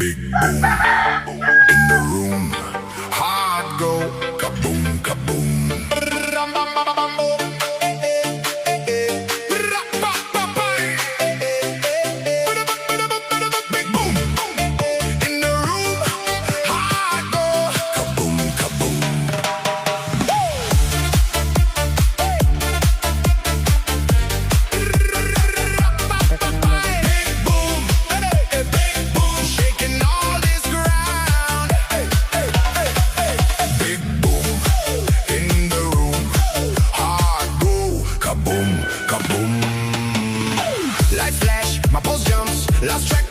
Big boom in the room. Hard go kaboom kaboom. Big boom in the room. Hard go kaboom kaboom. Big boom, shaking all this ground. Big boom in the room. Hard go kaboom kaboom. Light flash, my pulse jumps. Lost track.